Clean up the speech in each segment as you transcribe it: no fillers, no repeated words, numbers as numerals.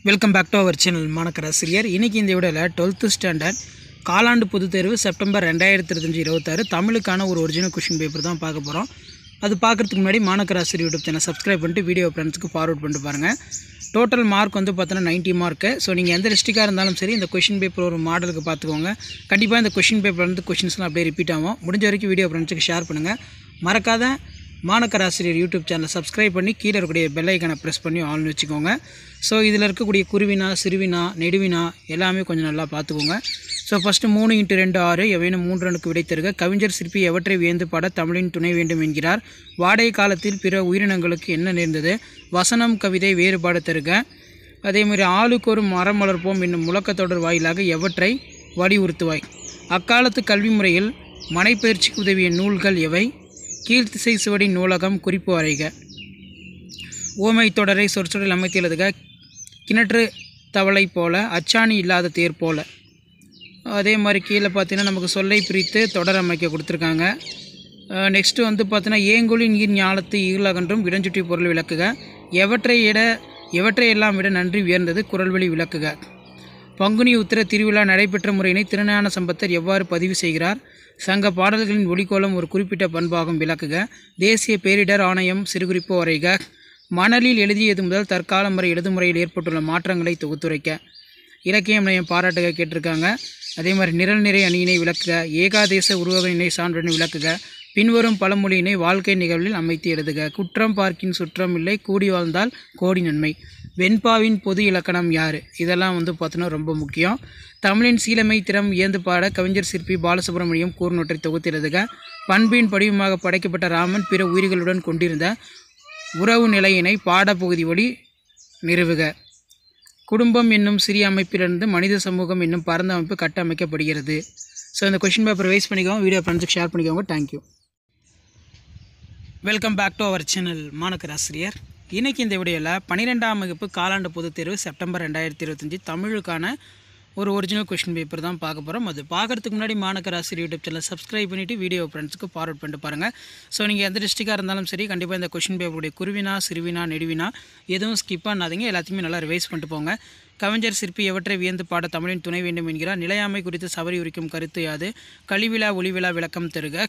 Welcome back to our channel மாணக்கராசிரியர். இன்றைக்கி இந்த வீடியோவில் 12th ஸ்டாண்டர்ட் காலாண்டு பொதுத் தேர்வு செப்டம்பர் 2025-26 தமிழுக்கான ஒரு ஒரிஜினல் கொஷின் பேப்பர் தான் பார்க்க போகிறோம். அது பார்க்குறதுக்கு முன்னாடி மாணக்கராசிரியர் யூடியூப் சேனல் சப்ஸ்கிரைப் பண்ணிட்டு வீடியோ ஃப்ரெண்ட்ஸுக்கு ஃபார்வர்ட் பண்ணிட்டு பாருங்கள். டோட்டல் மார்க் வந்து பார்த்தோன்னா 90 மார்க்கு. ஸோ நீங்கள் எந்த டிஸ்ட்ரிக்டாக இருந்தாலும் சரி இந்த கொஷின் பேப்பர் ஒரு மாடலுக்கு பார்த்துக்கோங்க. கண்டிப்பாக இந்த கொஷின் பேப்பர் வந்து கொஷின்ஸ்லாம் அப்படியே ரிப்பீட் ஆகும். முடிஞ்ச வரைக்கும் வீடியோ ஃப்ரெண்ட்ஸுக்கு ஷேர் பண்ணுங்கள். மறக்காத மாணக்கராசிரியர் யூடியூப் சேனல் சப்ஸ்கிரைப் பண்ணி கீழே இருக்கக்கூடிய பெல் ஐக்கானை ப்ரெஸ் பண்ணி ஆல்னு வச்சுக்கோங்க. ஸோ இதில் இருக்கக்கூடிய குருவினா, சிறுவினா, நெடுவினா எல்லாமே கொஞ்சம் நல்லா பார்த்துக்கோங்க. ஸோ ஃபஸ்ட்டு 3x2 6 எவையும் 3 ரனுக்கு விடை தருக. கவிஞர் சிற்பி எவற்றை வியந்து பாட தமிழின் துணை வேண்டும் என்கிறார். வாடை காலத்தில் பிற உயிரினங்களுக்கு என்ன நேர்ந்தது? வசனம் கவிதை வேறுபாடு தருக. அதேமாதிரி ஆளுக்கு ஒரு மரம் வளர்ப்போம் என்னும் முழக்கத்தொடர் வாயிலாக எவற்றை வலியுறுத்துவாய்? அக்காலத்து கல்வி முறையில் மனைப்பயிற்சிக்கு உதவிய நூல்கள் எவை? கீழ்த்திசை சுவடி நூலகம் குறிப்பு வரைக. ஓமை தொடரை சொற்சொடரில் அமைத்து எழுதுக. கிணற்று தவளை போல, அச்சாணி இல்லாத தேர் போல. அதே மாதிரி கீழே பார்த்தீங்கன்னா நமக்கு சொல்லை பிரித்து தொடர் அமைக்க கொடுத்துருக்காங்க. நெக்ஸ்ட்டு வந்து பார்த்தீங்கன்னா ஏங்கொழி நீர் ஞாலத்து ஈழகன்றும் இடஞ்சுட்டி பொருள் விளக்குக. எவற்றையெல்லாம் விட நன்றி உயர்ந்தது? குரல்வழி விளக்குக. பங்குனி உத்திர திருவிழா நடைபெற்ற முறையினை திருஞான சம்பந்தர் எவ்வாறு பதிவு செய்கிறார்? சங்க பாடல்களின் ஒலிக்கோலம் ஒரு குறிப்பிட்ட பண்பாகும் விளக்குக. தேசிய பேரிடர் ஆணையம் சிறுகுறிப்பு வரைக. மணலில் எழுதியது முதல் தற்காலம் வரை எழுதுமுறையில் ஏற்பட்டுள்ள மாற்றங்களை தொகுத்துரைக்க. இலக்கியம் நயம் பாராட்டுக கேட்டிருக்காங்க. அதே மாதிரி நிரல் நிறை அணியினை விளக்குக. ஏகாதேச உருவகயினை சான்றனை விளக்குக. பின்வரும் பழமொழியினை வாழ்க்கை நிகழ்வில் அமைத்து எழுதுக. குற்றம் பார்க்கின் சுற்றம் இல்லை, கூடி வாழ்ந்தால் கோடி நன்மை. வெண்பாவின் பொது இலக்கணம் யார்? இதெல்லாம் வந்து பார்த்தோன்னா ரொம்ப முக்கியம். தமிழின் சீலமை திறம் இயந்து பாட கவிஞர் சிற்பி பாலசுப்ரமணியம் கூர்நொற்றை தொகுத்து எழுதுக. பண்பின் படிவமாக படைக்கப்பட்ட ராமன் பிற உயிர்களுடன் கொண்டிருந்த உறவு நிலையினை பாடப்பகுதி வழி நிறுவுக. குடும்பம் என்னும் சிறிய அமைப்பிலிருந்து மனித சமூகம் என்னும் பரந்த அமைப்பு கட்டமைக்கப்படுகிறது. ஸோ இந்த கொஷின் பேப்பர் வைஸ் பண்ணிக்கோங்க. வீடியோ ஃப்ரெண்ட்ஸுக்கு ஷேர் பண்ணிக்கோங்க. Thank you. Welcome back to our channel மாணக்கராசிரியர். இன்றைக்கி இந்த வீடியோவில் 12ஆம் வகுப்பு காலாண்டு பொதுத் தேர்வு செப்டம்பர் 2025 தமிழுக்கான ஒரு ஒரிஜினல் கொஷின் பேப்பர் தான் பார்க்க போகிறோம். அது பார்க்குறதுக்கு முன்னாடி மாணக்கராசிரியர் யூடியூப் சேனல் சப்ஸ்கிரைப் பண்ணிவிட்டு வீடியோ ஃப்ரெண்ட்ஸுக்கு ஃபார்வர்ட் பண்ணிட்டு பாருங்கள். ஸோ நீங்கள் எந்த டிஸ்ட்ரிக்டாக இருந்தாலும் சரி கண்டிப்பாக இந்த கொஷின் பேப்பருடைய குருவினா, சிறுவினா, நெடுவினா எதுவும் ஸ்கிப் பண்ணாதீங்க. எல்லாத்தையுமே நல்லா ரிவைஸ் பண்ணிட்டு போங்க. கவிஞர் சிற்பி எவற்றை வியந்து பாட தமிழின் துணை வேண்டும் என்கிறார். நிலையாமை குறித்து சபரி உரிக்கும் கருத்து யாது? கழிவிழா ஒளிவிழா விளக்கம் தருக.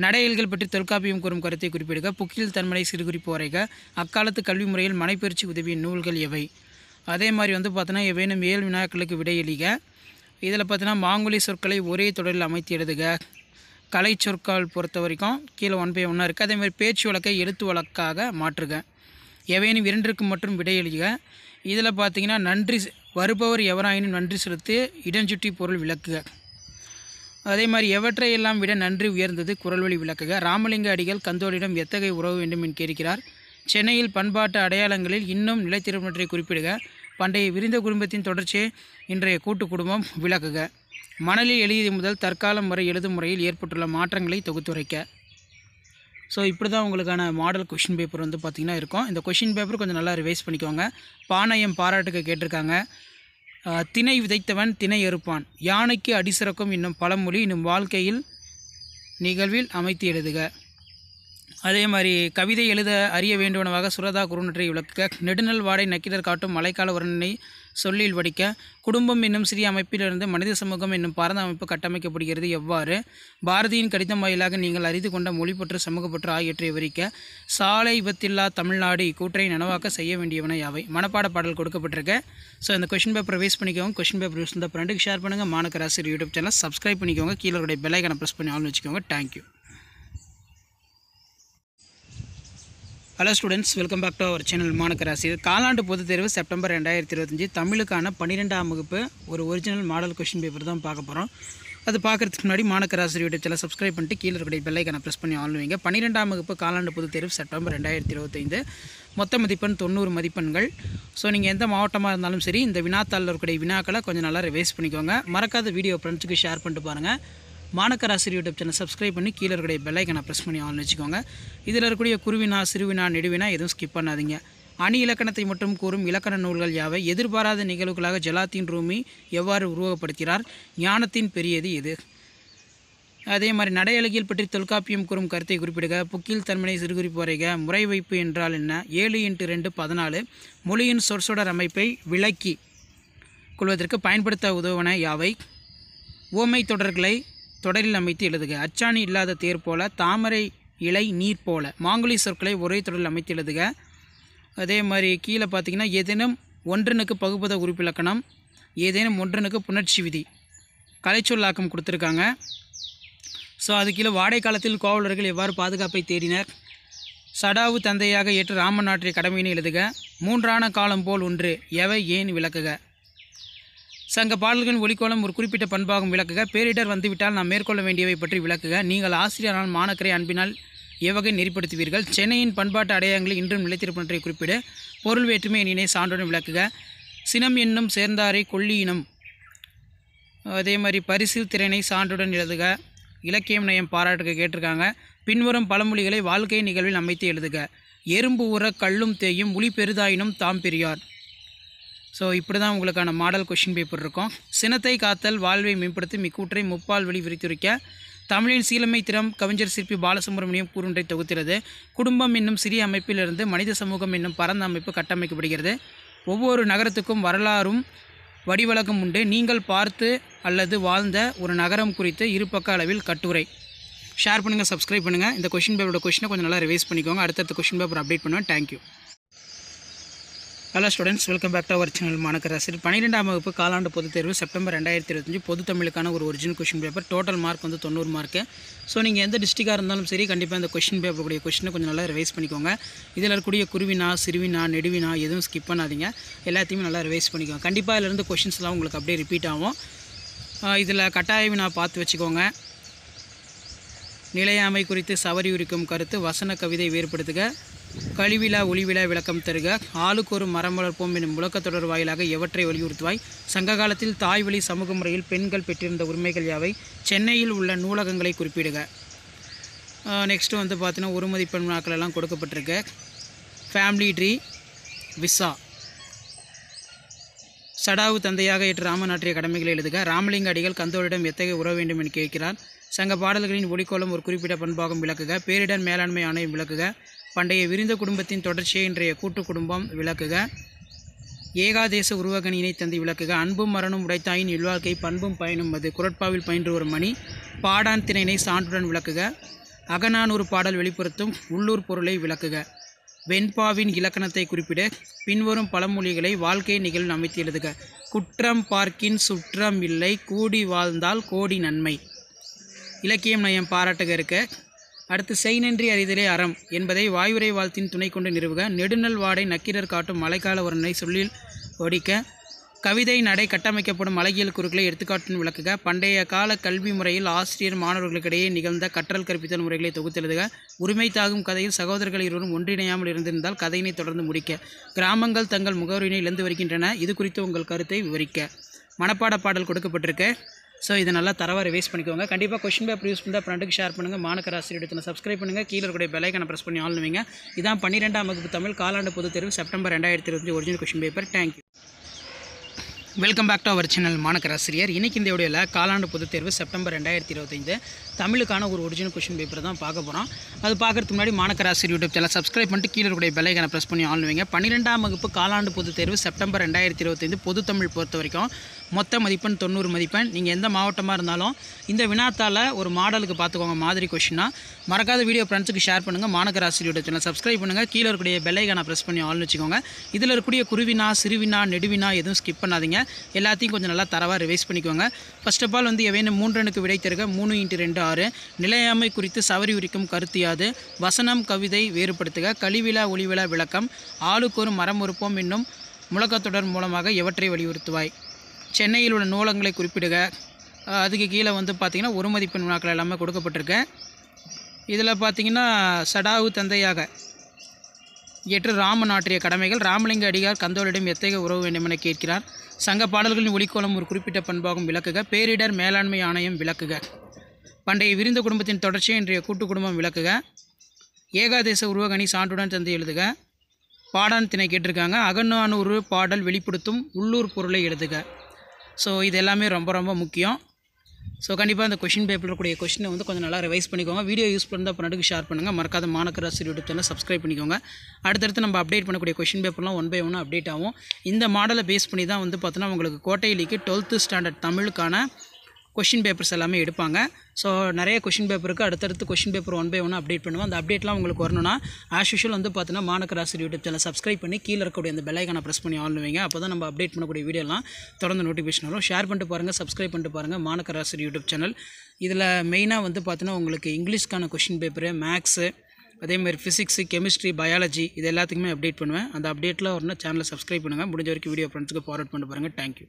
நடையல்கள் பற்றி தொல்காப்பியம் கூறும் கருத்தை குறிப்பிடுக. புக்கில் தன்மனை சிறுகுறிப்பு வரைக. அக்காலத்து கல்வி முறையில் மனைப்பயிற்சி உதவிய நூல்கள் எவை? அதே மாதிரி வந்து பார்த்தோன்னா எவையும் 7 வினாக்களுக்கு விடை எழுக. இதில் பார்த்தீங்கன்னா மாங்குழி சொற்களை ஒரே தொடரில் அமைத்து எழுதுக. கலை சொற்கள் பொறுத்த வரைக்கும் கீழே 1/1 இருக்குது. அதேமாதிரி பேச்சு வழக்கை எழுத்து வழக்காக மாற்றுக. எவையும் 2க்கு மற்றும் விடை எழுக. இதில் பார்த்தீங்கன்னா நன்றி வருபவர் எவராயினும் நன்றி செலுத்தி இடஞ்சுட்டி பொருள் விளக்குக. அதே மாதிரி எவற்றையெல்லாம் விட நன்றி உயர்ந்தது? குரல்வழி விளக்குக. ராமலிங்க அடிகள் கந்தோலிடம் எத்தகைய உறவு வேண்டும் என்று கேட்கிறார். சென்னையில் பண்பாட்டு அடையாளங்களில் இன்னும் நிலைத்திருப்பவற்றை குறிப்பிடுக. பண்டைய விரிந்த குடும்பத்தின் தொடர்ச்சியை இன்றைய கூட்டு குடும்பம் விளக்குக. மணலில் எழுதியது முதல் தற்காலம் வரை எழுதும் முறையில் ஏற்பட்டுள்ள மாற்றங்களை தொகுத்துரைக்க. ஸோ இப்படி தான் உங்களுக்கான மாடல் கொஷின் பேப்பர் வந்து பார்த்திங்கன்னா இருக்கும். இந்த கொஷின் பேப்பர் கொஞ்சம் நல்லா ரிவைஸ் பண்ணிக்கோங்க. பாணயம் பாராட்டுக்க கேட்டிருக்காங்க. திணை விதைத்தவன் திணை அறுப்பான். யானைக்கு அடிசிறக்கும் என்னும் பழமொழி இன்னும் வாழ்க்கையில் நிகழ்வில் அமைத்து எழுதுக. அதே மாதிரி கவிதை எழுத அறிய வேண்டுவனவாக சுரதா குறுநொற்றை விளக்க. நெடுநல் வாடை நக்கிடர் காட்டும் மழைக்கால வர்ணனை சொல்லில் வடிக்க. குடும்பம் என்னும் சிறிய அமைப்பிலிருந்து மனித சமூகம் என்னும் பரந்த அமைப்பு கட்டமைக்கப்படுகிறது எவ்வாறு? பாரதியின் கடிதம் வாயிலாக நீங்கள் அறிந்து கொண்ட மொழிப்பற்று சமூகப்பற்று ஆகியவற்றை விவரிக்க. சாலை விபத்தில்லா தமிழ்நாடு இக்கூற்றை நனவாக்க செய்ய வேண்டியவன யாவை? மனப்பாட பாடல் கொடுக்கப்பட்டிருக்கு. ஸோ இந்த கொஷின் பேப்பர் வேஸ்ட் பண்ணிக்கோங்க. கொஷின் பேப்பர் யூஸ் இந்த ஃப்ரெண்டுக்கு ஷேர் பண்ணுங்கள். மாணக்கராசிரியர் யூடியூப் சேனல் சப்ஸ்கிரைப் பண்ணிக்கோங்க. கீழே உடைய பெல் ஐக்கானை ப்ரெஸ் பண்ணி ஆல்னு வச்சுக்கோங்க. Thank you. Hello students, welcome back to our channel மாணக்கராசிரியர். காலாண்டு பொதுத் தேர்வு செப்டம்பர் 2025 தமிழுக்கான 12ஆம் வகுப்பு ஒரு ஒரிஜினல் மாடல் கொஷின் பேப்பர் தான் பார்க்க போகிறோம். அது பார்க்குறதுக்கு முன்னாடி மாணக்கராசிரியர் யூடியூப் சேனல் சப்ஸ்கிரைப் பண்ணிட்டு கீழே இருக்கக்கூடிய பெல் ஐக்கானை ப்ரெஸ் பண்ணி ஆன் வைங்க. 12ஆம் வகுப்பு காலாண்டு பொதுத் தேர்வு செப்டம்பர் 2025 மொத்த மதிப்பெண் 90 மதிப்பெண்கள். ஸோ நீங்கள் எந்த மாவட்டமாக இருந்தாலும் சரி இந்த வினாத்தாளில் இருக்கக்கூடிய வினாக்களை கொஞ்சம் நல்லா ரிவைஸ் பண்ணிக்கோங்க. மறக்காத வீடியோ ஃப்ரெண்ட்ஸுக்கு ஷேர் பண்ணிட்டு பாருங்கள். மாணக்கராசிரியர் யூடியூப் சேனல் சப்ஸ்கிரைப் பண்ணி கீழே இருக்கக்கூடிய பெல் ஐக்கானை ப்ரெஸ் பண்ணி ஆன் வச்சுக்கோங்க. இதில் இருக்கக்கூடிய குருவினா, சிறுவினா, நெடுவினா எதுவும் ஸ்கிப் பண்ணாதீங்க. அணி இலக்கணத்தை மட்டும் கூறும் இலக்கண நூல்கள் யாவை? எதிர்பாராத நிகழ்வுகளாக ஜலாத்தீன் ரூமி எவ்வாறு உருவகப்படுத்தினார்? ஞானத்தின் பெரியது எது? அதே மாதிரி நடை அழகியல் பற்றி தொல்காப்பியம் கூறும் கருத்தை குறிப்பிடுக. புக்கில் தன்மையை சிறுகுறிப்பு வரைக. முறை வைப்பு என்றால் என்ன? 7x2 14. மொழியின் சொற்சொடர் அமைப்பை விளக்கி கொள்வதற்கு பயன்படுத்த உதவுவன யாவை? உவமை தொடர்களை தொடரில் அமைத்து எழுதுக. அச்சாணி இல்லாத தேர் போல, தாமரை இலை நீர் போல. மாங்குழி சொற்களை ஒரே தொடரில் அமைத்து எழுதுக. அதே மாதிரி கீழே பார்த்தீங்கன்னா ஏதேனும் ஒன்றனுக்கு பகுபத உறுப்பிலக்கணம், ஏதேனும் ஒன்றனுக்கு புணர்ச்சி விதி, கலைச்சொல்லாக்கம் கொடுத்துருக்காங்க. ஸோ அது கீழே வாடை காலத்தில் கோவலர்கள் எவ்வாறு பாதுகாப்பை தேடினர்? சடாவு தந்தையாக ஏற்று ராமன் ஆற்றிய கடமையினை எழுதுக. மூன்றான காலம் போல் ஒன்று எவை ஏன் விளக்குக. சங்க பாடல்களின் ஒலிக்கோலம் ஒரு குறிப்பிட்ட பண்பாகும் விளக்குக. பேரிடர் வந்துவிட்டால் நாம் மேற்கொள்ள வேண்டியவை பற்றி விளக்குக. நீங்கள் ஆசிரியரால் மாணக்கரை அன்பினால் எவ்வகை நெறிப்படுத்துவீர்கள்? சென்னையின் பண்பாட்டு அடையாளங்களை இன்றும் நிலைத்திருப்பவற்றை குறிப்பிட. பொருள் வேற்றுமை எண்ணினை சான்றுடன் விளக்குக. சினம் என்னும் சேர்ந்தாரை கொல்லியினம். அதே மாதிரி பரிசில் திறனை சான்றுடன் எழுதுக. இலக்கியம் நயம் பாராட்டுக கேட்டிருக்காங்க. பின்வரும் பழமொழிகளை வாழ்க்கை நிகழ்வில் அமைத்து எழுதுக. எறும்பு ஊற கல்லும் தேயும், உளி பெரிதாயினும் தாம் பெரியார். ஸோ இப்படி தான் உங்களுக்கான மாடல் கொஷின் பேப்பர் இருக்கும். சினத்தை காத்தல் வாழ்வை மேம்படுத்தி மிக்கூற்றை முப்பால் வழி விரித்துரைக்க. தமிழின் சீலமை திறம் கவிஞர் சிற்பி பாலசுப்ரமணியம் கூறுன்றை தொகுக்கிறது. குடும்பம் என்னும் சிறிய அமைப்பிலிருந்து மனித சமூகம் என்னும் பரந்த அமைப்பு கட்டமைக்கப்படுகிறது. ஒவ்வொரு நகரத்துக்கும் வரலாறும் வடிவழக்கம் உண்டு. நீங்கள் பார்த்து அல்லது வாழ்ந்த ஒரு நகரம் குறித்து இருபக்க அளவில் கட்டுரை. ஷேர் பண்ணுங்கள், சப்ஸ்கிரைப் பண்ணுங்கள். இந்த கொஷின் பேப்பரோட கொஷினை கொஞ்சம் நல்லா ரிவைஸ் பண்ணிக்கோங்க. அடுத்தடுத்த கொஷின் பேப்பர் அப்டேட் பண்ணுவேன். Thank you. Hello students, welcome back to our channel மாணக்கர் ஆசிரியர். 12ஆம் வகுப்பு காலாண்டு பொதுத் தேர்வு செப்டம்பர் 2025 பொது தமிழுக்கான ஒரு original question paper. Total mark வந்து 90 மார்க்கு. ஸோ நீங்கள் எந்த டிஸ்ட்ரிக்டாக இருந்தாலும் சரி, கண்டிப்பாக இந்த கொஷின் பேப்பருடைய கொஷினை கொஞ்சம் நல்லா ரிவைஸ் பண்ணிக்கோங்க. இதில் இருக்கக்கூடிய குருவினா, சிறுவினா, நெடுவினா எதுவும் ஸ்கிப் பண்ணாதீங்க. எல்லாத்தையுமே நல்லா ரிவைஸ் பண்ணிக்கோங்க. கண்டிப்பாக இதிலிருந்து கொஷின்ஸ்லாம் உங்களுக்கு அப்படியே ரிப்பீட் ஆகும். இதில் கட்டாய வினா பார்த்து வச்சுக்கோங்க. நிலையாமை குறித்து சவரி உரிக்கும் கருத்து. வசன கவிதை வேறுபடுத்துக. கழிவிழா ஒளிவிழா விளக்கம் தருக. ஆளுக்கு ஒரு மரம் வளர்ப்போம் என்னும் முழக்கத்தொடர் வாயிலாக எவற்றை வலியுறுத்துவாய்? சங்க காலத்தில் தாய் வழி சமூக முறையில் பெண்கள் பெற்றிருந்த உரிமைகள் யாவை? சென்னையில் உள்ள நூலகங்களை குறிப்பிடுக. நெக்ஸ்ட்டு வந்து பார்த்தீங்கன்னா ஒரு மதிப்பெண் வினாக்கள் எல்லாம் கொடுக்கப்பட்டிருக்கு. Family tree, visa. சடாவு தந்தையாக ஏற்று ராமன் ஆற்றிய கடமைகளை எழுதுக. ராமலிங்க அடிகள் கந்தோரிடம் எத்தகைய உறவு வேண்டும் என்று கேட்கிறார். சங்க பாடல்களின் ஒலிக்கோலம் ஒரு குறிப்பிட்ட பண்பாகும் விளக்குக. பேரிடர் மேலாண்மை ஆணையம் விளக்குக. பண்டைய விரிந்த குடும்பத்தின் தொடர்ச்சியை இன்றைய கூட்டு குடும்பம் விளக்குக. ஏகாதேச உருவகணியினை தந்தி விளக்குக. அன்பும் மரணம் உடைத்தாயின் இல்வாழ்க்கை பண்பும் பயனும் அது. குரட்பாவில் பயின்று ஒரு மணி. பாடான் திணையினை சான்றுடன் விளக்குக. அகநானூறு பாடல் வெளிப்படுத்தும் உள்ளூர் பொருளை விளக்குக. வெண்பாவின் இலக்கணத்தை குறிப்பிட. பின்வரும் பழமொழிகளை வாழ்க்கை நிகழ்வில் அமைத்து எழுதுக. குற்றம் பார்க்கின் சுற்றம் இல்லை, கூடி வாழ்ந்தால் கோடி நன்மை. இலக்கியம் நயம் பாராட்டுக இருக்க. அடுத்து செய்நன்றி அறிதலே அறம் என்பதை வாயுரை வாழ்த்தின் துணை கொண்டு நிறுவுக. நெடுநல் வாடை நக்கீரர் காட்டும் மழைக்கால வர்ணனை சொல்லில் ஒடிக்க. கவிதை நடை கட்டமைக்கப்படும் அழகியல் குறுக்களை எடுத்துக்காட்டுன்னு விளக்குக. பண்டைய கால கல்வி முறையில் ஆசிரியர் மாணவர்களுக்கிடையே நிகழ்ந்த கற்றல் கற்பித்தல் முறைகளை தொகுத்தெழுதுக. உரிமை தாகும் கதையில் சகோதரர்கள் இருவரும் ஒன்றிணையாமல் இருந்திருந்தால் கதையினை தொடர்ந்து முடிக்க. கிராமங்கள் தங்கள் முகவரியினை இழந்து வருகின்றன, இது குறித்து உங்கள் கருத்தை விவரிக்க. மனப்பாட பாடல் கொடுக்கப்பட்டிருக்கு. ஸோ இதை நல்லா தரவாக ரிவைஸ் பண்ணிக்கோங்க. கண்டிப்பாக கொஷின் பேப்பர் யூஸ் பண்ணால் ஃப்ரெண்டுக்கு ஷேர் பண்ணுங்கள். மாணக்கர் ஆசிரியர் இடத்துல சப்ஸ்கிரைப் பண்ணுங்கள். கீழே இருக்கக்கூடிய பெல் ஐக்கானை ப்ரெஸ் பண்ணி ஆன் பண்ணுவீங்க. இதான் 12ஆம் வகுப்பு தமிழ் காலாண்டு பொதுத் தேர்வு September 2025 original question paper. Thank you. Welcome back to our channel மாணக்கர் ஆசிரியர். இன்றைக்கி இந்த வீடியோவில் காலாண்டு பொதுத் தேர்வு செப்டம்பர் 2025 தமிழுக்கான ஒரு ஒரிஜினல் கொஷின் பேப்பர் தான் பார்க்க போகிறோம். அது பார்க்குறதுக்கு முன்னாடி மாணக்கர் ஆசிரியர் யூடியூப் சேனல் சப்ஸ்கிரைப் பண்ணிட்டு கீழே இருக்கக்கூடிய பெல் ஐக்கானை ப்ரெஸ் பண்ணி ஆன் பண்ணுவீங்க. 12ஆம் வகுப்பு காலாண்டு பொதுத் தேர்வு செப்டம்பர் 2025 பொது தமிழ் பொறுத்த வரைக்கும் மொத்த மதிப்பெண் 90 மதிப்பெண். நீங்கள் எந்த மாவட்டமாக இருந்தாலும் இந்த வினாத்தால் ஒரு மாடலுக்கு பார்த்துக்கோங்க, மாதிரி கொஷினா. மறக்காத வீடியோ ஃப்ரெண்ட்ஸுக்கு ஷேர் பண்ணுங்கள். மாணக்கர் ஆசிரியர் யூடியூப் சேனல் சப்ஸ்கிரைப் பண்ணுங்கள். கீழே இருக்கக்கூடிய பெல் ஐக்கானை ப்ரெஸ் பண்ணி ஆன் வச்சுக்கோங்க. இதில் இருக்கக்கூடிய குருவினா, சிறுவினா, நெடுவினா எதுவும் ஸ்கிப் பண்ணாதீங்க. எல்லாத்தையும் கொஞ்சம் நல்லா தரவாக ரிவைஸ் பண்ணிக்கோங்க. ஃபர்ஸ்ட் ஆஃப் ஆல் வந்து எவையும் 3 விடை தருக. 3x2 6. நிலையாமை குறித்து சவரி உரிக்கும் கருத்து யாது? வசனம் கவிதை வேறுபடுத்துக. கழிவிழா ஒளிவிழா விளக்கம். ஆளுக்கு ஒரு மரம் ஒருப்போம் என்னும் முழக்கத்தொடர் மூலமாக எவற்றை வலியுறுத்துவாய்? சென்னையில் உள்ள நூலகங்களை குறிப்பிடுக. அதுக்கு கீழே வந்து பார்த்திங்கன்னா ஒரு மதிப்பெண் வினாக்கள் எல்லாமே கொடுக்கப்பட்டிருக்கு. இதில் பார்த்திங்கன்னா சடாவு தந்தையாக ஏற்று ராமன் ஆற்றிய கடமைகள். ராமலிங்க அடிகார் கந்தோரிடம் எத்தகைய உறவு வேண்டும் என கேட்கிறார். சங்க பாடல்களின் ஒலிக்கோலம் ஒரு குறிப்பிட்ட பண்பாகும் விளக்குக. பேரிடர் மேலாண்மை ஆணையம் விளக்குக. பண்டைய விரிந்த குடும்பத்தின் தொடர்ச்சியை இன்றைய கூட்டு குடும்பம் விளக்குக. ஏகாதேச உருவகணி சான்றுடன் தந்து எழுதுக. பாடான் திணை கேட்டிருக்காங்க. அகநானூறு பாடல் வெளிப்படுத்தும் உள்ளூர் பொருளை எழுதுக. ஸோ இது எல்லாமே ரொம்ப ரொம்ப முக்கியம். ஸோ கண்டிப்பாக அந்த கொஷின் பேப்பரில் கூடிய கொஷினை வந்து கொஞ்சம் நல்லா ரிவைஸ் பண்ணிக்கோங்க. வீடியோ யூஸ் பண்ணால் ஃப்ரெண்டுக்கு ஷேர் பண்ணுங்கள். மறக்காத மாணக்கர் ஆசிரியர் யூடியூப் சேனல் சப்ஸ்கிரைப் பண்ணிக்கோங்க. அடுத்தடுத்து நம்ம அப்டேட் பண்ணக்கூடிய கொஷின் பேப்பர்லாம் 1 by 1 அப்டேட் ஆகும். இந்த மாடலை பேஸ் பண்ணி தான் வந்து பார்த்தோன்னா உங்களுக்கு கோட்டையிலிக்கு 12th ஸ்டாண்டர்ட் தமிழுக்கான கொஷின் பேப்பர்ஸ் எல்லாமே எடுப்பாங்க. ஸோ நிறைய கொஷின் பேப்பருக்கு அடுத்தடுத்து கொஷின் பேப்பர் 1 by 1 அப்டேட் பண்ணுவோம். அந்த அப்டேட்லாம் உங்களுக்கு வரணும்னா ஆஸ் யூஷுவல் வந்து பார்த்தீங்கன்னா மாணக்கர் ஆசிரியர் யூடியூப் சேனல் சப்ஸ்கிரைப் பண்ணி கீழே இருக்கக்கூடிய அந்த பெல் ஐக்கானை ப்ரெஸ் பண்ணி ஆன் வைங்க. அப்போ தான் நம்ம அப்டேட் பண்ணக்கூடிய வீடியோலாம் தொடர்ந்து நோட்டிஃபிகேஷன் வரும். ஷேர் பண்ணிட்டு பாருங்கள், சப்ஸ்கிரைப் பண்ணிட்டு பாருங்கள் மாணக்கர் ஆசிரியர் யூடியூப் சேனல். இதில் மெயினாக வந்து பார்த்தீங்கன்னா உங்களுக்கு இங்கிலீஷ்க்கான கொஷின் பேப்பரு, மேக்ஸு, அதேமாதிரி ஃபிசிக்ஸு, கெமிஸ்ட்ரி, பயாலஜி இது எல்லாத்துக்குமே அப்டேட் பண்ணுவேன். அந்த அப்டேட்டில் வரணும் சேனலை சப்ஸ்கிரைப் பண்ணுங்கள். முடிஞ்ச வரைக்கும் வீடியோ ஃப்ரெண்ட்ஸுக்கு ஃபார்வர்ட் பண்ணிட்டு பாருங்கள். தேங்க்யூ.